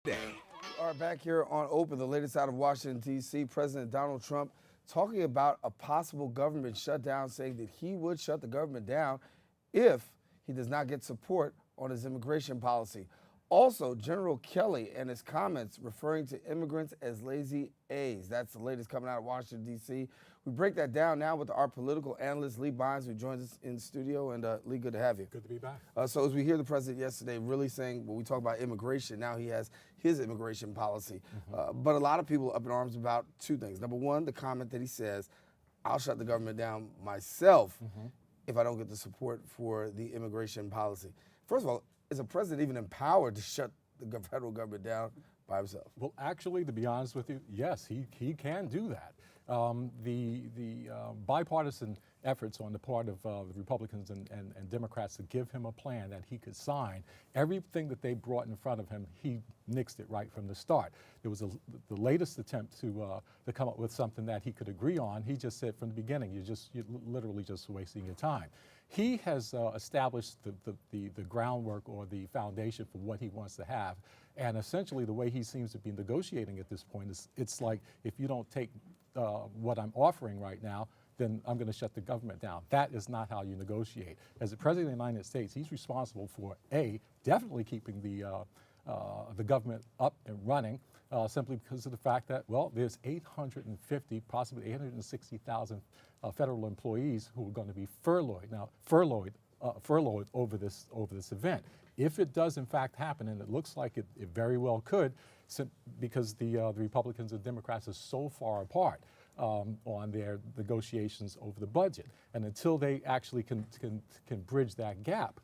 day. We are back here on Open, the latest out of Washington, D.C. President Donald Trump talking about a possible government shutdown, saying that he would shut the government down if he does not get support on his immigration policy. Also, General Kelly and his comments referring to immigrants as lazy A's. That's the latest coming out of Washington, D.C. We break that down now with our political analyst, Lee Bynes, who joins us in the studio. And Lee, good to have you. Good to be back. So as we hear the president yesterday really saying, when we talk about immigration, now he has his immigration policy. But a lot of people are up in arms about two things. Number one, the comment that he says, I'll shut the government down myself if I don't get the support for the immigration policy. First of all, is a president even empowered to shut the federal government down by himself? Well, actually, to be honest with you, yes, he can do that. The bipartisan efforts on the part of the Republicans and Democrats to give him a plan that he could sign, everything that they brought in front of him, he nixed it right from the start. It was the latest attempt to come up with something that he could agree on. He just said from the beginning, you're literally just wasting your time. He has established the groundwork or the foundation for what he wants to have. And essentially the way he seems to be negotiating at this point is, it's like, if you don't take what I'm offering right now, then I'm going to shut the government down. That is not how you negotiate. As the President of the United States, he's responsible for, A, definitely keeping the government up and running, simply because of the fact that, well, there's 850, possibly 860,000 federal employees who are going to be furloughed. Now, furloughed over this event. If it does in fact happen, and it looks like it very well could, because the Republicans and Democrats are so far apart on their negotiations over the budget, and until they actually can bridge that gap,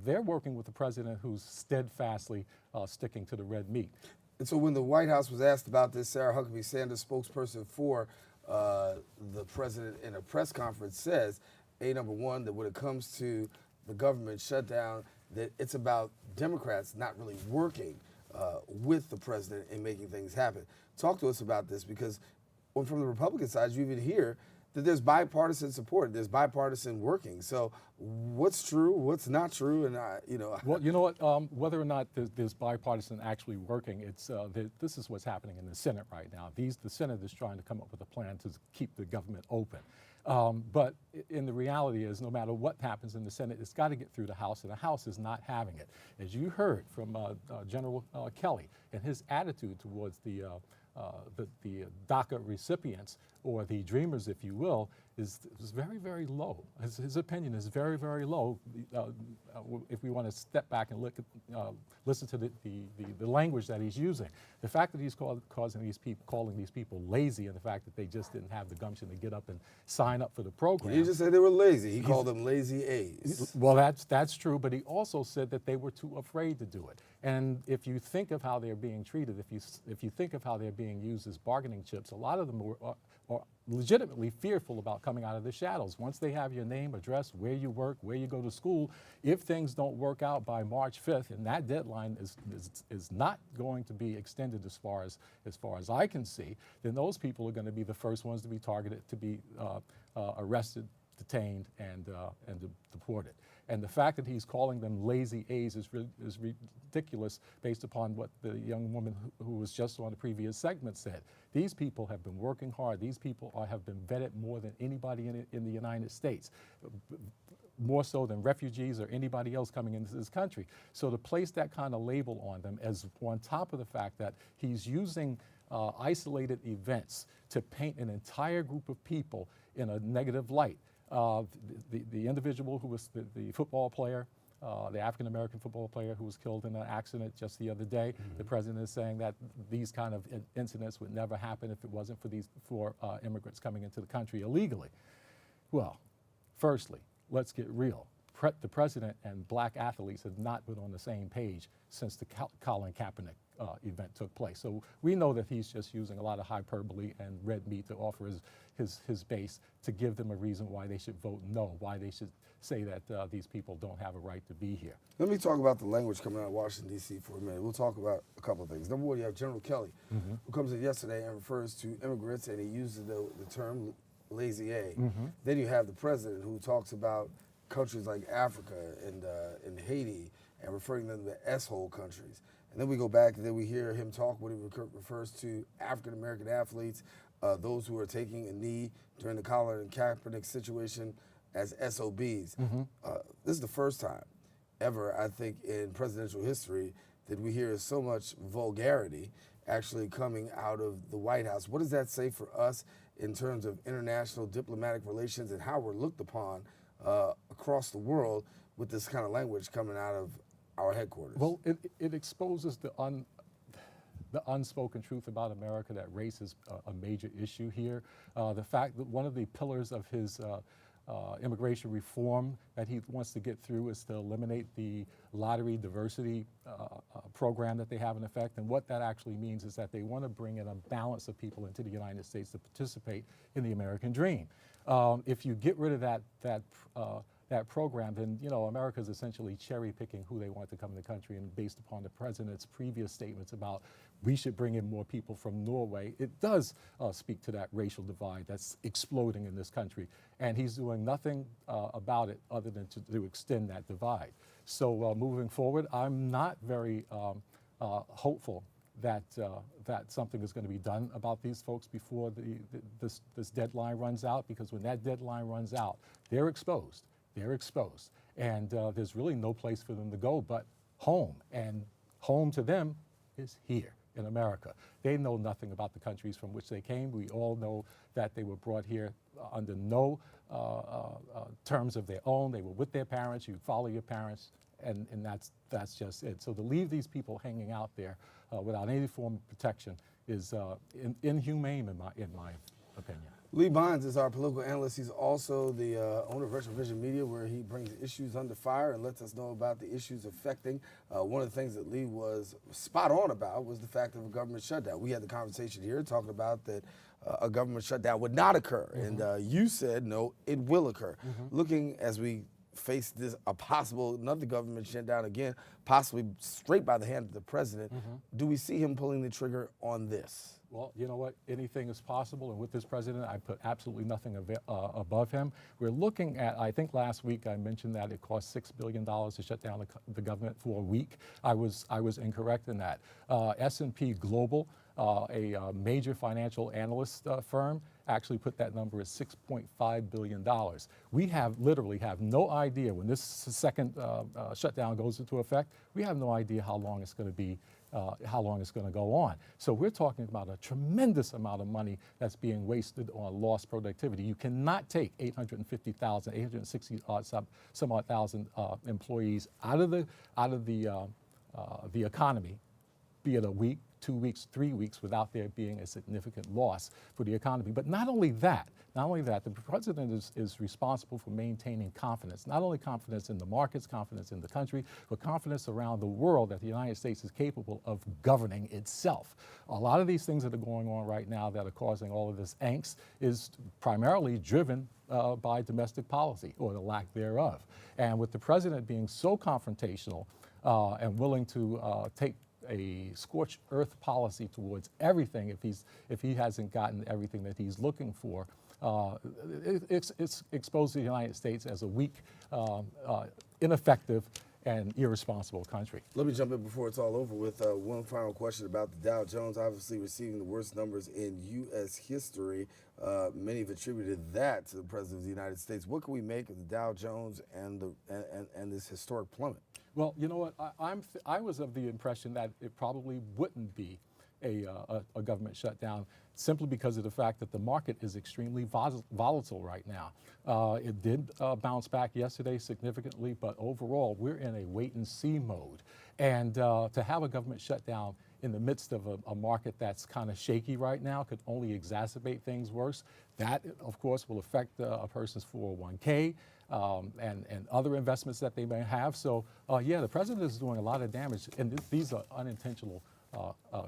they're working with the president who's steadfastly sticking to the red meat. And so when the White House was asked about this, Sarah Huckabee Sanders, spokesperson for the president in a press conference, says, number one, that when it comes to the government shutdown, that it's about Democrats not really working with the president in making things happen. Talk to us about this, because from the Republican side, you even hear that there's bipartisan support, there's bipartisan working. So what's true, what's not true, and Well, you know what? Whether or not there's bipartisan actually working, it's this is what's happening in the Senate right now. The Senate is trying to come up with a plan to keep the government open. But in the reality is, no matter what happens in the Senate, it's got to get through the House, and the House is not having it. As you heard from General Kelly and his attitude towards the DACA recipients, or the dreamers, if you will, is very, very low. His opinion is very, very low. If we want to step back and look at, listen to the language that he's using, the fact that he's calling these people lazy, and the fact that they just didn't have the gumption to get up and sign up for the program. He just said they were lazy. He called them lazy A's. Well, that's true, but he also said that they were too afraid to do it. And if you think of how they're being treated, if you think of how they're being used as bargaining chips, a lot of them are legitimately fearful about coming out of the shadows. Once they have your name, address, where you work, where you go to school, if things don't work out by March 5th, and that deadline is not going to be extended as far as I can see, then those people are going to be the first ones to be targeted, to be arrested, detained, and deported. And the fact that he's calling them lazy A's is ridiculous, based upon what the young woman who was just on the previous segment said. These people have been working hard. These people have been vetted more than anybody in the United States, more so than refugees or anybody else coming into this country. So to place that kind of label on them, as on top of the fact that he's using isolated events to paint an entire group of people in a negative light. The individual who was the football player, the African-American football player who was killed in an accident just the other day, the president is saying that these kind of incidents would never happen if it wasn't for immigrants coming into the country illegally. Well, firstly, let's get real. The president and black athletes have not been on the same page since the Colin Kaepernick event took place. So we know that he's just using a lot of hyperbole and red meat to offer his base, to give them a reason why they should vote no, why they should say that these people don't have a right to be here. Let me talk about the language coming out of Washington, D.C. for a minute. We'll talk about a couple of things. Number one, you have General Kelly, who comes in yesterday and refers to immigrants, and he uses the term lazy A. Then you have the president, who talks about countries like Africa and Haiti, and referring them to S-hole countries. And then we go back and then we hear him talk what he refers to African-American athletes, those who are taking a knee during the Colin and Kaepernick situation as SOBs. This is the first time ever, I think, in presidential history that we hear so much vulgarity actually coming out of the White House. What does that say for us in terms of international diplomatic relations and how we're looked upon across the world with this kind of language coming out of our headquarters? Well, it exposes the unspoken truth about America, that race is a major issue here. The fact that one of the pillars of his immigration reform that he wants to get through is to eliminate the lottery diversity program that they have in effect. And what that actually means is that they want to bring in a balance of people into the United States to participate in the American dream. If you get rid of that program, then America is essentially cherry picking who they want to come to the country, and based upon the president's previous statements about we should bring in more people from Norway, it does speak to that racial divide that's exploding in this country, and he's doing nothing about it other than to extend that divide. So moving forward, I'm not very hopeful that something is going to be done about these folks before this deadline runs out, because when that deadline runs out, they're exposed. They're exposed, and there's really no place for them to go but home, and home to them is here in America. They know nothing about the countries from which they came. We all know that they were brought here under no terms of their own. They were with their parents. You follow your parents, and that's just it. So to leave these people hanging out there without any form of protection is inhumane in my opinion. Lee Bonds is our political analyst. He's also the owner of Retro Vision Media, where he brings issues under fire and lets us know about the issues affecting. One of the things that Lee was spot on about was the fact of a government shutdown. We had the conversation here talking about that a government shutdown would not occur. And you said, no, it will occur. Looking as we face this, another government shutdown again, possibly straight by the hand of the president, do we see him pulling the trigger on this? Well, you know what? Anything is possible, and with this president, I put absolutely nothing above him. We're looking at, I think last week I mentioned that it cost $6 billion to shut down the government for a week. I was incorrect in that. S&P Global, a major financial analyst firm, actually put that number at $6.5 billion. We literally have no idea when this second shutdown goes into effect. We have no idea how long it's going to be. How long it's going to go on. So we're talking about a tremendous amount of money that's being wasted on lost productivity. You cannot take 850,000, 860 some odd thousand employees out of the economy, be it a week, 2 weeks, 3 weeks, without there being a significant loss for the economy. But not only that, the president is responsible for maintaining confidence, not only confidence in the markets, confidence in the country, but confidence around the world that the United States is capable of governing itself. A lot of these things that are going on right now that are causing all of this angst is primarily driven by domestic policy, or the lack thereof. And with the president being so confrontational and willing to take a scorched earth policy towards everything if he hasn't gotten everything that he's looking for, it's exposed the United States as a weak, ineffective, and irresponsible country. Let me jump in before it's all over with one final question about the Dow Jones, obviously receiving the worst numbers in U.S. history. Many have attributed that to the President of the United States. What can we make of the Dow Jones and this historic plummet? Well, you know what? I was of the impression that it probably wouldn't be a government shutdown, simply because of the fact that the market is extremely volatile right now. It did bounce back yesterday significantly, but overall we're in a wait-and-see mode. And to have a government shutdown in the midst of a market that's kind of shaky right now could only exacerbate things worse. That, of course, will affect a person's 401k and other investments that they may have. So, yeah, the president is doing a lot of damage, and these are unintentional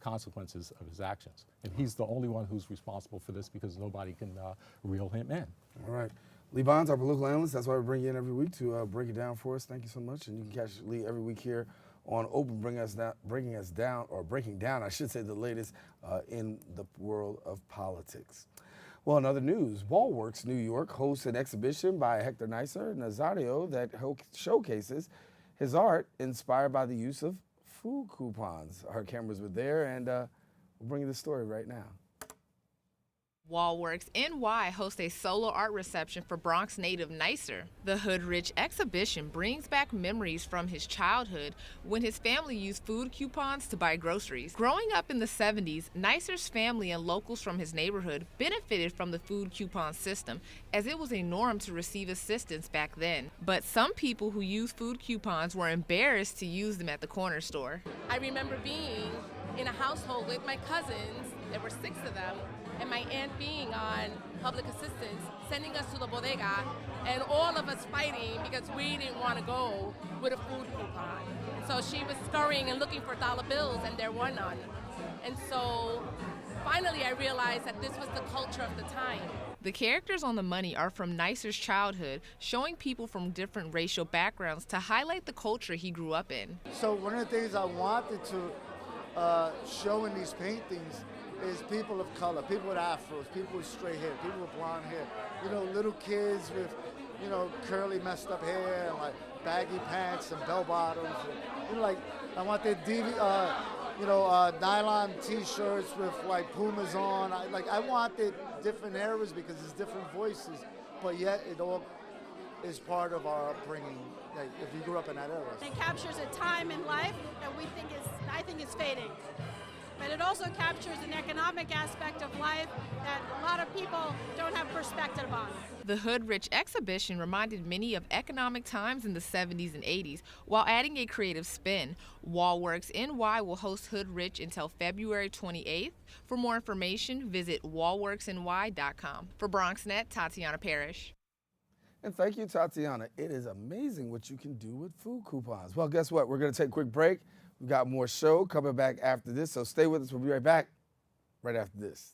consequences of his actions. And he's the only one who's responsible for this, because nobody can reel him in. All right. Lee Bonds, our political analyst. That's why we bring you in every week to break it down for us. Thank you so much. And you can catch Lee every week here on Open, breaking down, I should say, the latest in the world of politics. Well, in other news, Wallworks New York hosts an exhibition by Hector Nazario that showcases his art inspired by the use of food coupons. Her cameras were there, and we'll bring you the story right now. Wallworks NY hosts a solo art reception for Bronx native Nicer. The Hood Rich exhibition brings back memories from his childhood when his family used food coupons to buy groceries. Growing up in the 70s, Nicer's family and locals from his neighborhood benefited from the food coupon system, as it was a norm to receive assistance back then. But some people who used food coupons were embarrassed to use them at the corner store. I remember being in a household with my cousins, there were 6 of them, and my aunt being on public assistance, sending us to the bodega, and all of us fighting because we didn't want to go with a food coupon. And so she was scurrying and looking for dollar bills, and there were none. And so finally I realized that this was the culture of the time. The characters on the money are from Nicer's childhood, showing people from different racial backgrounds to highlight the culture he grew up in. So one of the things I wanted to show in these paintings is people of color, people with afros, people with straight hair, people with blonde hair, you know, little kids with, you know, curly messed up hair and like baggy pants and bell bottoms. And, you know, like I want their nylon t-shirts with like Pumas on. I wanted different eras because it's different voices, but yet it all is part of our upbringing. Like if you grew up in that era. It captures a time in life that I think is fading. But it also captures an economic aspect of life that a lot of people don't have perspective on. The Hood Rich exhibition reminded many of economic times in the 70s and 80s while adding a creative spin. Wallworks NY will host Hood Rich until February 28th. For more information, visit wallworksny.com. For BronxNet, Tatiana Parrish. And thank you, Tatiana. It is amazing what you can do with food coupons. Well, guess what? We're going to take a quick break. We've got more show coming back after this, so stay with us. We'll be right back right after this.